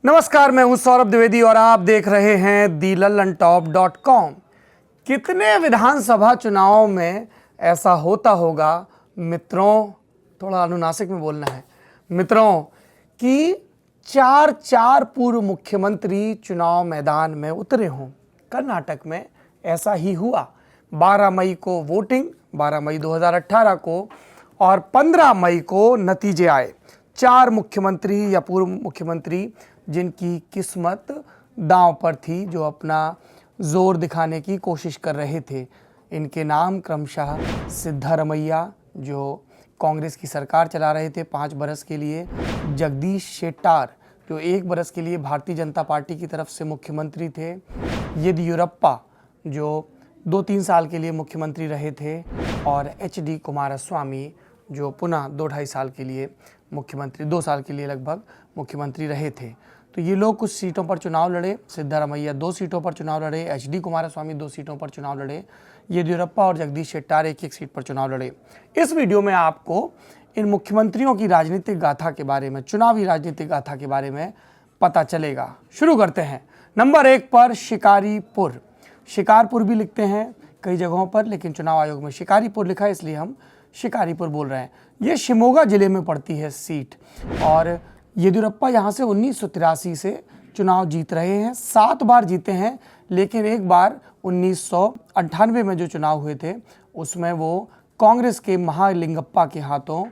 नमस्कार, मैं हूं सौरभ द्विवेदी और आप देख रहे हैं दी लल्लन टॉप.com। कितने विधानसभा चुनावों में ऐसा होता होगा मित्रों, थोड़ा अनुनासिक में बोलना है मित्रों, कि चार पूर्व मुख्यमंत्री चुनाव मैदान में उतरे हों। कर्नाटक में ऐसा ही हुआ। 12 मई को वोटिंग, 12 मई 2018 को, और 15 मई को नतीजे आए। 4 मुख्यमंत्री या पूर्व मुख्यमंत्री जिनकी किस्मत दांव पर थी, जो अपना जोर दिखाने की कोशिश कर रहे थे। इनके नाम क्रमशः सिद्धारमैया, जो कांग्रेस की सरकार चला रहे थे 5 बरस के लिए, जगदीश शेट्टार, जो 1 बरस के लिए भारतीय जनता पार्टी की तरफ से मुख्यमंत्री थे, येदियुरप्पा, जो 2-3 साल के लिए मुख्यमंत्री रहे थे, और एच.डी. कुमारस्वामी, जो पुनः 2-2.5 साल के लिए मुख्यमंत्री, 2 साल के लिए लगभग मुख्यमंत्री रहे थे। तो ये लोग कुछ सीटों पर चुनाव लड़े। सिद्धारमैया 2 सीटों पर चुनाव लड़े, एच.डी. कुमारस्वामी 2 सीटों पर चुनाव लड़े, येदियुरप्पा और जगदीश शेट्टार 1-1 सीट पर चुनाव लड़े। इस वीडियो में आपको इन मुख्यमंत्रियों की राजनीतिक गाथा के बारे में, चुनावी राजनीतिक गाथा के बारे में पता चलेगा। शुरू करते हैं। नंबर 1 पर शिकारीपुर। शिकारपुर भी लिखते हैं कई जगहों पर, लेकिन चुनाव आयोग में शिकारीपुर लिखा है, इसलिए हम शिकारीपुर बोल रहे हैं। ये शिमोगा जिले में पड़ती है सीट, और येदियुरप्पा यहाँ से 1983 से चुनाव जीत रहे हैं। 7 बार जीते हैं, लेकिन एक बार 1998 में जो चुनाव हुए थे उसमें वो कांग्रेस के महालिंगप्पा के हाथों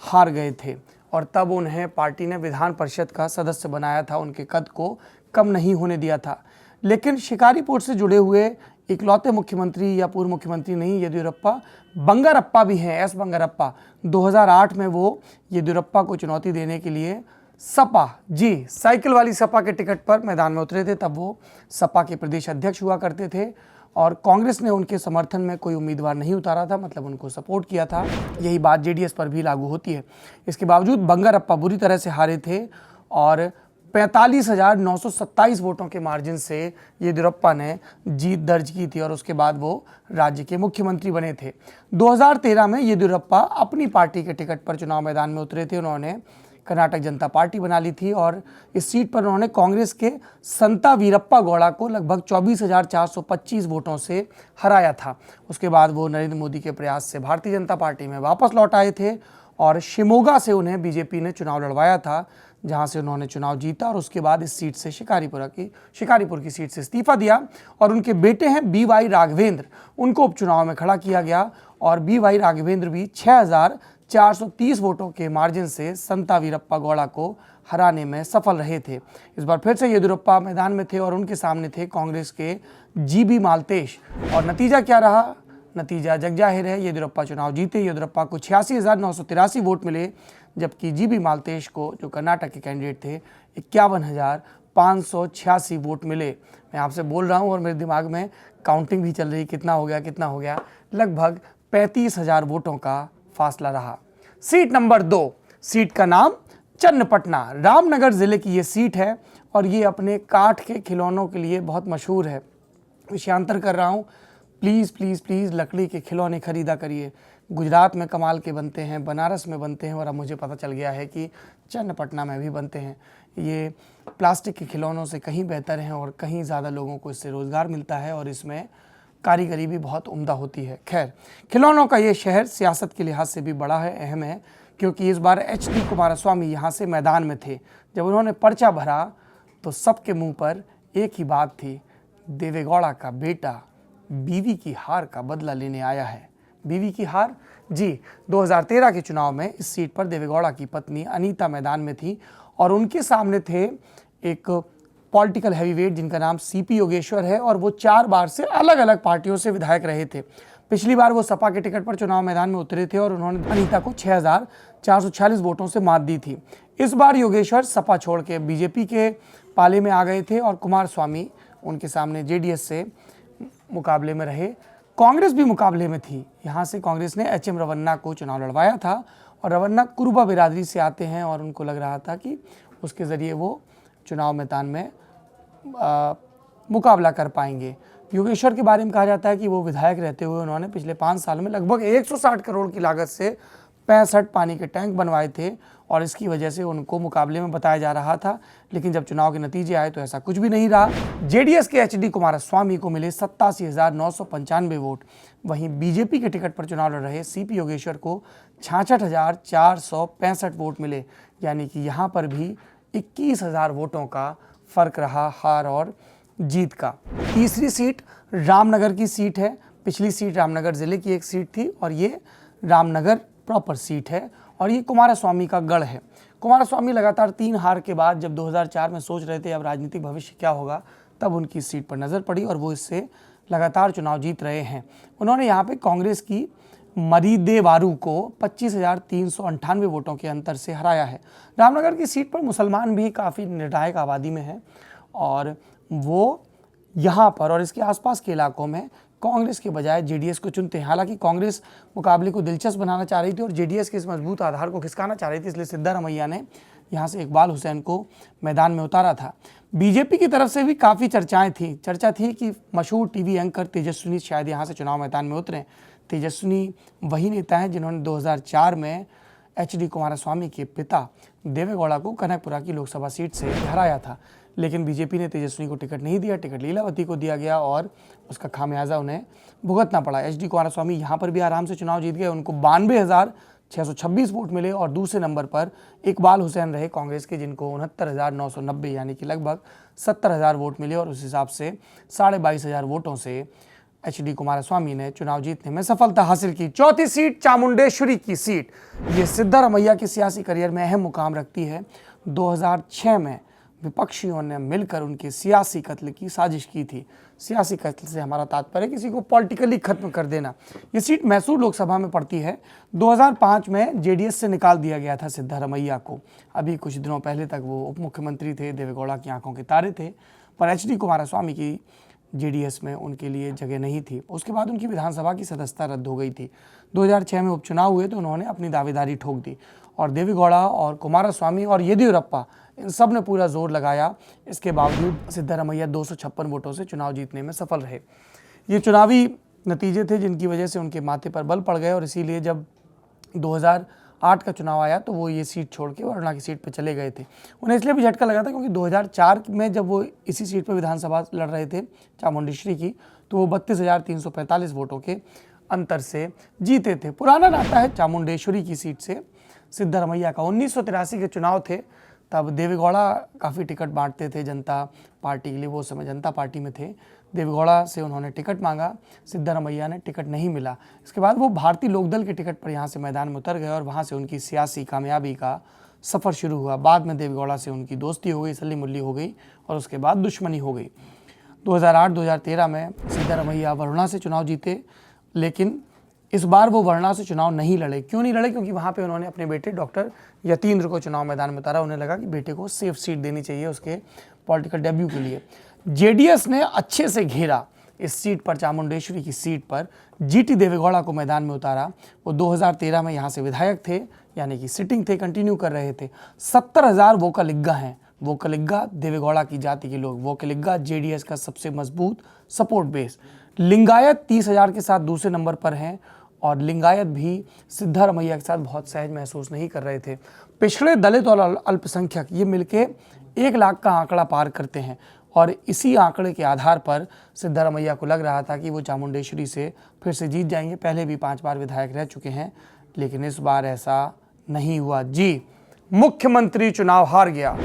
हार गए थे, और तब उन्हें पार्टी ने विधान परिषद का सदस्य बनाया था, उनके कद को कम नहीं होने दिया था। लेकिन शिकारीपुर से जुड़े हुए इकलौते मुख्यमंत्री या पूर्व मुख्यमंत्री नहीं येदियुरप्पा, बंगारप्पा भी हैं, एस बंगारप्पा। 2008 में वो येदियुरप्पा को चुनौती देने के लिए सपा, जी साइकिल वाली सपा के टिकट पर मैदान में उतरे थे। तब वो सपा के प्रदेश अध्यक्ष हुआ करते थे, और कांग्रेस ने उनके समर्थन में कोई उम्मीदवार नहीं उतारा था, मतलब उनको सपोर्ट किया था। यही बात जेडीएस पर भी लागू होती है। इसके बावजूद बंगारप्पा बुरी तरह से हारे थे, और 45,927 वोटों के मार्जिन से येदियुरप्पा ने जीत दर्ज की थी, और उसके बाद वो राज्य के मुख्यमंत्री बने थे। 2013 में येदियुरप्पा अपनी पार्टी के टिकट पर चुनाव मैदान में उतरे थे। उन्होंने कर्नाटक जनता पार्टी बना ली थी, और इस सीट पर उन्होंने कांग्रेस के संता वीरप्पा गौड़ा को लगभग 24,425 वोटों से हराया था। उसके बाद वो नरेंद्र मोदी के प्रयास से भारतीय जनता पार्टी में वापस लौट आए थे, और शिमोगा से उन्हें बीजेपी ने चुनाव लड़वाया था, जहां से उन्होंने चुनाव जीता, और उसके बाद इस सीट से शिकारीपुर की सीट से इस्तीफा दिया। और उनके बेटे हैं बी.वाई. राघवेंद्र, उनको उपचुनाव में खड़ा किया गया, और बी.वाई. राघवेंद्र भी 6,430 वोटों के मार्जिन से संता वीरप्पा गौड़ा को हराने में सफल रहे थे। इस बार फिर से येदियुरप्पा मैदान में थे, और उनके सामने थे कांग्रेस के जी.बी. माल्तेश। और नतीजा क्या रहा? नतीजा जगजाहिर है, येदियुरप्पा चुनाव जीते। येदियुरप्पा को 86,983 वोट मिले, जबकि जी.बी. माल्तेश को, जो कर्नाटक के कैंडिडेट थे, 51,586 वोट मिले। मैं आपसे बोल रहा हूँ और मेरे दिमाग में काउंटिंग भी चल रही, कितना हो गया। लगभग 35,000 वोटों का फासला रहा। सीट नंबर 2, सीट का नाम चन्नपटना, रामनगर जिले की ये सीट है, और ये अपने काठ के खिलौनों के लिए बहुत मशहूर है। विषयांतर कर रहा हूँ, प्लीज़ लकड़ी के खिलौने खरीदा करिए। गुजरात में कमाल के बनते हैं, बनारस में बनते हैं, और अब मुझे पता चल गया है कि चन्नपटना में भी बनते हैं। ये प्लास्टिक के खिलौनों से कहीं बेहतर हैं, और कहीं ज़्यादा लोगों को इससे रोज़गार मिलता है, और इसमें कारीगरी भी बहुत उम्दा होती है। खैर, खिलौनों का ये शहर सियासत के लिहाज से भी बड़ा है, अहम है, क्योंकि इस बार एच.डी. कुमारस्वामी यहाँ से मैदान में थे। जब उन्होंने पर्चा भरा तो सबके मुंह पर एक ही बात थी, देवेगौड़ा का बेटा बीवी की हार का बदला लेने आया है। बीवी की हार? जी, 2013 के चुनाव में इस सीट पर देवेगौड़ा की पत्नी अनीता मैदान में थी, और उनके सामने थे एक पॉलिटिकल हैवीवेट जिनका नाम सीपी योगेश्वर है, और वो 4 बार से अलग अलग पार्टियों से विधायक रहे थे। पिछली बार वो सपा के टिकट पर चुनाव मैदान में उतरे थे, और उन्होंने अनीता को 6,446 वोटों से मात दी थी। इस बार योगेश्वर सपा छोड़ के बीजेपी के पाले में आ गए थे, और कुमारस्वामी उनके सामने जेडीएस से मुकाबले में रहे। कांग्रेस भी मुकाबले में थी। यहाँ से कांग्रेस ने एच.एम. रवन्ना को चुनाव लड़वाया था, और रवन्ना कुरुबा बिरादरी से आते हैं, और उनको लग रहा था कि उसके ज़रिए वो चुनाव मैदान में मुकाबला कर पाएंगे। योगेश्वर के बारे में कहा जाता है कि वो विधायक रहते हुए उन्होंने पिछले 5 साल में लगभग 160 करोड़ की लागत से 65 पानी के टैंक बनवाए थे और इसकी वजह से उनको मुकाबले में बताया जा रहा था। लेकिन जब चुनाव के नतीजे आए तो ऐसा कुछ भी नहीं रहा। जेडीएस के एचडी कुमारस्वामी को मिले 87,995 वोट। वहीं बीजेपी के टिकट पर चुनाव लड़ रहे सीपी योगेश्वर को 66,465 वोट मिले, यानी कि यहाँ पर भी 21,000 वोटों का फर्क रहा हार और जीत का। तीसरी सीट रामनगर की सीट है। पिछली सीट रामनगर जिले की एक सीट थी और ये रामनगर प्रॉपर सीट है और ये कुमारस्वामी का गढ़ है। कुमारस्वामी लगातार 3 हार के बाद जब 2004 में सोच रहे थे अब राजनीतिक भविष्य क्या होगा, तब उनकी सीट पर नज़र पड़ी और वो इससे लगातार चुनाव जीत रहे हैं। उन्होंने यहाँ पे कांग्रेस की मरीदेवारू को 25,398 वोटों के अंतर से हराया है। रामनगर की सीट पर मुसलमान भी काफ़ी निर्णायक आबादी में है और वो यहाँ पर और इसके आसपास के इलाकों में कांग्रेस के बजाय जेडीएस को चुनते हैं। हालांकि कांग्रेस मुकाबले को दिलचस्प बनाना चाह रही थी और जेडीएस के इस मजबूत आधार को खिसकाना चाह रही थी, इसलिए सिद्धारमैया ने यहाँ से इकबाल हुसैन को मैदान में उतारा था। बीजेपी की तरफ से भी काफ़ी चर्चा थी कि मशहूर टीवी एंकर तेजस्विनी शायद यहाँ से चुनाव मैदान में उतरें। तेजस्विनी वही नेता हैं जिन्होंने 2004 में एचडी कुमारस्वामी के पिता देवेगौड़ा को कनकपुरा की लोकसभा सीट से हराया था। लेकिन बीजेपी ने तेजस्विनी को टिकट नहीं दिया, टिकट लीलावती को दिया गया और उसका खामियाजा उन्हें भुगतना पड़ा। एचडी कुमारस्वामी यहाँ पर भी आराम से चुनाव जीत गए। उनको 92,626 वोट मिले और दूसरे नंबर पर इकबाल हुसैन रहे कांग्रेस के, जिनको 69,990 यानी कि लगभग 70,000 वोट मिले और उस हिसाब से 22,500 वोटों से एचडी कुमारस्वामी ने चुनाव जीतने में सफलता हासिल की। चौथी सीट चामुंडेश्वरी की सीट, ये सिद्धारमैया के सियासी करियर में अहम मुकाम रखती है। 2006 में विपक्षियों ने मिलकर उनके सियासी कत्ल की साजिश की थी। सियासी कत्ल से हमारा तात्पर्य किसी को पॉलिटिकली खत्म कर देना। ये सीट मैसूर लोकसभा में पड़ती है। 2005 में जेडीएस से निकाल दिया गया था सिद्धारमैया को। अभी कुछ दिनों पहले तक वो उप मुख्यमंत्री थे, देवेगौड़ा की आंखों के तारे थे, पर एचडी कुमारस्वामी की जेडीएस में उनके लिए जगह नहीं थी। उसके बाद उनकी विधानसभा की सदस्यता रद्द हो गई थी। 2006 में उपचुनाव हुए तो उन्होंने अपनी दावेदारी ठोक दी और देवेगौड़ा और कुमारस्वामी और येदियुरप्पा इन सब ने पूरा जोर लगाया। इसके बावजूद सिद्धारमैया 256 वोटों से चुनाव जीतने में सफल रहे। ये चुनावी नतीजे थे जिनकी वजह से उनके माथे पर बल पड़ गए और इसीलिए जब 2008 का चुनाव आया तो वो ये सीट छोड़ के वरुणा की सीट पर चले गए थे। उन्हें इसलिए भी झटका लगा था क्योंकि 2004 में जब वो इसी सीट पर विधानसभा लड़ रहे थे चामुंडेश्वरी की, तो वो 32,345 वोटों के अंतर से जीते थे। पुराना नाता है चामुंडेश्वरी की सीट से सिद्धारमैया का। 1983 के चुनाव थे, तब देवेगौड़ा काफ़ी टिकट बांटते थे जनता पार्टी के लिए, वो समय जनता पार्टी में थे। देवेगौड़ा से उन्होंने टिकट मांगा, सिद्धारमैया ने टिकट नहीं मिला। इसके बाद वो भारतीय लोकदल के टिकट पर यहाँ से मैदान में उतर गए और वहाँ से उनकी सियासी कामयाबी का सफ़र शुरू हुआ। बाद में देवेगौड़ा से उनकी दोस्ती हो गई, सल्ली मुल्ली हो गई और उसके बाद दुश्मनी हो गई। 2008-2013 में सिद्धारमैया वरुणा से चुनाव जीते, लेकिन इस बार वो वरुणा से चुनाव नहीं लड़े। क्यों नहीं लड़े? क्योंकि वहाँ पे उन्होंने अपने बेटे डॉक्टर यतीन्द्र को चुनाव मैदान में उतारा। उन्हें लगा कि बेटे को सेफ सीट देनी चाहिए उसके पॉलिटिकल डेब्यू के लिए। जेडीएस ने अच्छे से घेरा इस सीट पर, चामुंडेश्वरी की सीट पर जीटी देवेगौड़ा को मैदान में उतारा। वो 2013 में यहाँ से विधायक थे, यानी कि सिटिंग थे, कंटिन्यू कर रहे थे। 70,000 वोकलिग्गा हैं। वोकलिग्गा देवेगौड़ा की जाति के लोग, वोकलिग्गा जेडीएस का सबसे मजबूत सपोर्ट बेस। लिंगायत 30,000 के साथ दूसरे नंबर पर हैं और लिंगायत भी सिद्धारमैया के साथ बहुत सहज महसूस नहीं कर रहे थे। पिछड़े, दलित और अल्पसंख्यक ये मिलके 1 लाख का आंकड़ा पार करते हैं और इसी आंकड़े के आधार पर सिद्धारमैया को लग रहा था कि वो चामुंडेश्वरी से फिर से जीत जाएंगे। पहले भी 5 बार विधायक रह चुके हैं, लेकिन इस बार ऐसा नहीं हुआ। जी, मुख्यमंत्री चुनाव हार गया।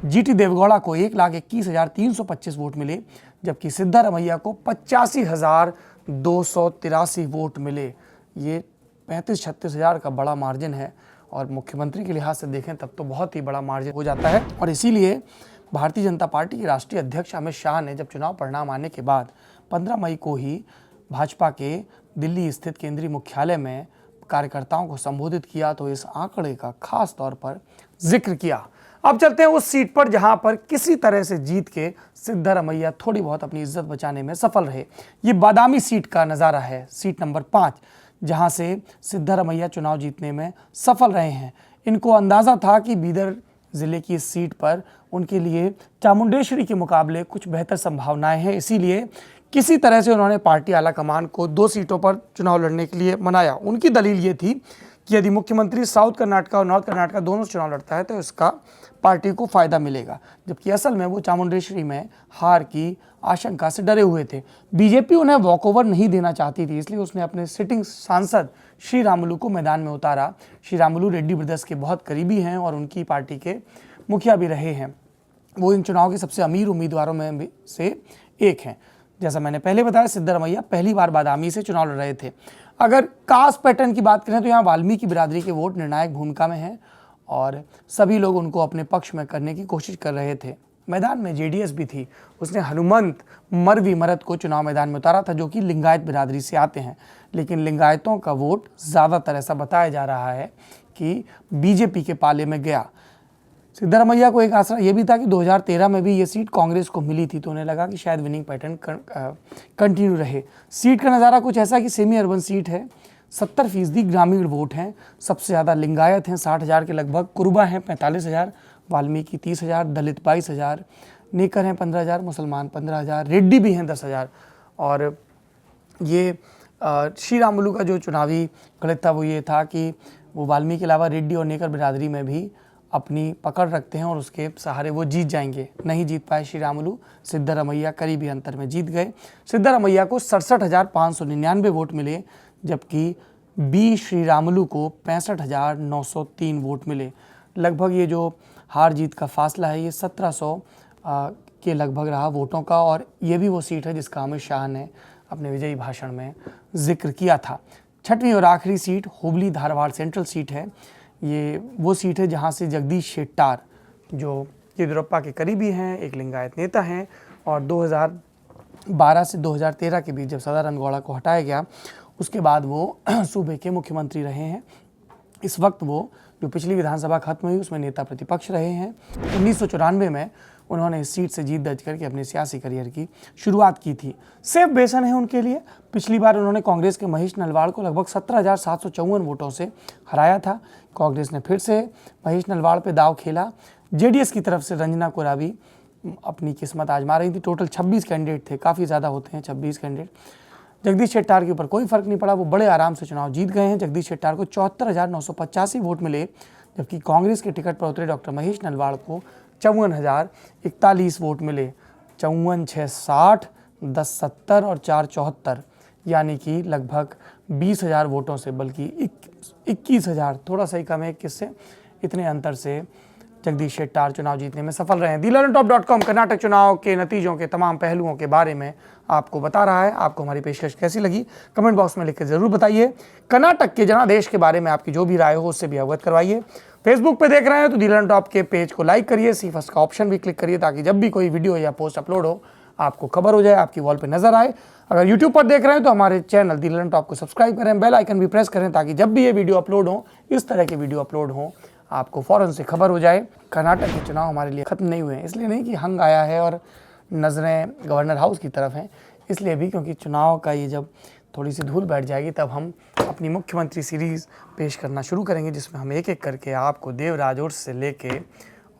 जीटी देवेगौड़ा को 1,21,325 वोट मिले, जबकि सिद्धारमैया को 85,283 वोट मिले। ये 35-36 हज़ार का बड़ा मार्जिन है और मुख्यमंत्री के लिहाज से देखें तब तो बहुत ही बड़ा मार्जिन हो जाता है। और इसीलिए भारतीय जनता पार्टी के राष्ट्रीय अध्यक्ष अमित शाह ने जब चुनाव परिणाम आने के बाद 15 मई को ही भाजपा के दिल्ली स्थित केंद्रीय मुख्यालय में कार्यकर्ताओं को संबोधित किया तो इस आंकड़े का खास तौर पर जिक्र किया। अब चलते हैं उस सीट पर जहां पर किसी तरह से जीत के सिद्धारमैया थोड़ी बहुत अपनी इज्जत बचाने में सफल रहे। ये बादामी सीट का नज़ारा है, सीट नंबर 5, जहां से सिद्धारमैया चुनाव जीतने में सफल रहे हैं। इनको अंदाज़ा था कि बीदर ज़िले की इस सीट पर उनके लिए चामुंडेश्वरी के मुकाबले कुछ बेहतर संभावनाएं हैं, इसीलिए किसी तरह से उन्होंने पार्टी आला कमान को 2 सीटों पर चुनाव लड़ने के लिए मनाया। उनकी दलील ये थी कि यदि मुख्यमंत्री साउथ कर्नाटका और नॉर्थ कर्नाटका दोनों चुनाव लड़ता है तो इसका पार्टी को फायदा मिलेगा, जबकि असल में वो चामुंडेश्वरी में हार की आशंका से डरे हुए थे। बीजेपी उन्हें वॉकओवर नहीं देना चाहती थी, इसलिए उसने अपने सिटिंग सांसद श्रीरामुलु को मैदान में उतारा। श्रीरामुलु रेड्डी ब्रदर्स के बहुत करीबी हैं और उनकी पार्टी के मुखिया भी रहे हैं। वो इन चुनाव के सबसे अमीर उम्मीदवारों में से एक हैं। जैसा मैंने पहले बताया, सिद्धरमैया पहली बार बादामी से चुनाव लड़ रहे थे। अगर कास्ट पैटर्न की बात करें तो यहाँ वाल्मीकि बिरादरी के वोट निर्णायक भूमिका में हैं और सभी लोग उनको अपने पक्ष में करने की कोशिश कर रहे थे। मैदान में जेडीएस भी थी, उसने हनुमंत मरवी मरद को चुनाव मैदान में उतारा था, जो कि लिंगायत बिरादरी से आते हैं। लेकिन लिंगायतों का वोट ज़्यादातर ऐसा बताया जा रहा है कि बीजेपी के पाले में गया। सिद्धरमैया को एक आसरा ये भी था कि 2013 में भी ये सीट कांग्रेस को मिली थी, तो उन्हें लगा कि शायद विनिंग पैटर्न कंटिन्यू रहे। सीट का नज़ारा कुछ ऐसा कि सेमी अर्बन सीट है, 70% ग्रामीण वोट हैं, सबसे ज़्यादा लिंगायत हैं 60,000 के लगभग, कुरुबा हैं 45,000, वाल्मीकि 30,000, दलित 22,000, नेकर हैं 15,000, मुसलमान 15,000, रेड्डी भी हैं 10,000। और ये श्रीरामुलु का जो चुनावी गणित था वो ये था कि वो वाल्मीकि के अलावा रेड्डी और नेकर बिरादरी में भी अपनी पकड़ रखते हैं और उसके सहारे वो जीत जाएंगे। नहीं जीत पाए श्रीरामुलु, सिद्धरमैया करीबी अंतर में जीत गए। सिद्धरमैया को 67,599 वोट मिले, जबकि बी श्रीरामुलु को 65,903 वोट मिले। लगभग ये जो हार जीत का फासला है ये 1700 के लगभग रहा वोटों का, और ये भी वो सीट है जिसका अमित शाह ने अपने विजयी भाषण में जिक्र किया था। छठवीं और आखिरी seat Hubli Dharwad central seat है। ये वो सीट है जहां से जगदीश शेट्टार, जो येदियुरप्पा के करीबी हैं, एक लिंगायत नेता हैं, और 2012 से 2013 के बीच जब सदानंद गौड़ा को हटाया गया उसके बाद वो सूबे के मुख्यमंत्री रहे हैं। इस वक्त वो जो पिछली विधानसभा खत्म हुई उसमें नेता प्रतिपक्ष रहे हैं। 1994 में उन्होंने इस सीट से जीत दर्ज करके अपने सियासी करियर की शुरुआत की थी। सेफ बेसन है उनके लिए। पिछली बार उन्होंने कांग्रेस के महेश नलवाड़ को लगभग 17,754 वोटों से हराया था। कांग्रेस ने फिर से महेश नलवाड़ पे दाव खेला। जेडीएस की तरफ से रंजना कोरावी अपनी किस्मत आजमा रही थी। टोटल 26 कैंडिडेट थे, काफ़ी ज़्यादा होते हैं 26 कैंडिडेट। जगदीश शेट्टार के ऊपर कोई फर्क नहीं पड़ा, वो बड़े आराम से चुनाव जीत गए हैं। जगदीश शेट्टार को 74,985 वोट मिले, जबकि कांग्रेस के टिकट पर उतरे डॉक्टर महेश नलवाड़ को 54,041 वोट मिले। 54,660, 10,70 और 4,74, यानी कि लगभग 20,000 वोटों से, बल्कि 21,000, थोड़ा सा ही कम है 21 से, इतने अंतर से जगदीश शेट्टार चुनाव जीतने में सफल रहे हैं। theLearnerTop.com कर्नाटक चुनाव के नतीजों के तमाम पहलुओं के बारे में आपको बता रहा है। आपको हमारी पेशकश कैसी लगी कमेंट बॉक्स में लिखकर जरूर बताइए। कर्नाटक के जनादेश के बारे में आपकी जो भी राय हो उससे भी अवगत करवाइए। फेसबुक पे देख रहे हैं तो theLearnerTop के पेज को लाइक करिए, सी फर्स्ट का ऑप्शन भी क्लिक करिए, ताकि जब भी कोई वीडियो या पोस्ट अपलोड हो आपको खबर हो जाए, आपकी वॉल पे नजर आए। अगर यूट्यूब पर देख रहे हैं तो हमारे चैनल theLearnerTop को सब्सक्राइब करें, बेल आइकन भी प्रेस करें, ताकि जब भी ये वीडियो अपलोड हो, इस तरह के वीडियो अपलोड हो, आपको फ़ौरन से खबर हो जाए। कर्नाटक के चुनाव हमारे लिए ख़त्म नहीं हुए हैं, इसलिए नहीं कि हंग आया है और नज़रें गवर्नर हाउस की तरफ हैं, इसलिए भी क्योंकि चुनाव का ये जब थोड़ी सी धूल बैठ जाएगी तब हम अपनी मुख्यमंत्री सीरीज़ पेश करना शुरू करेंगे, जिसमें हम एक एक करके आपको देवराज उर्स से लेके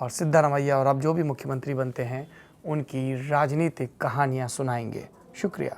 और सिद्धरमैया और अब जो भी मुख्यमंत्री बनते हैं उनकी राजनीतिक कहानियाँ सुनाएंगे। शुक्रिया।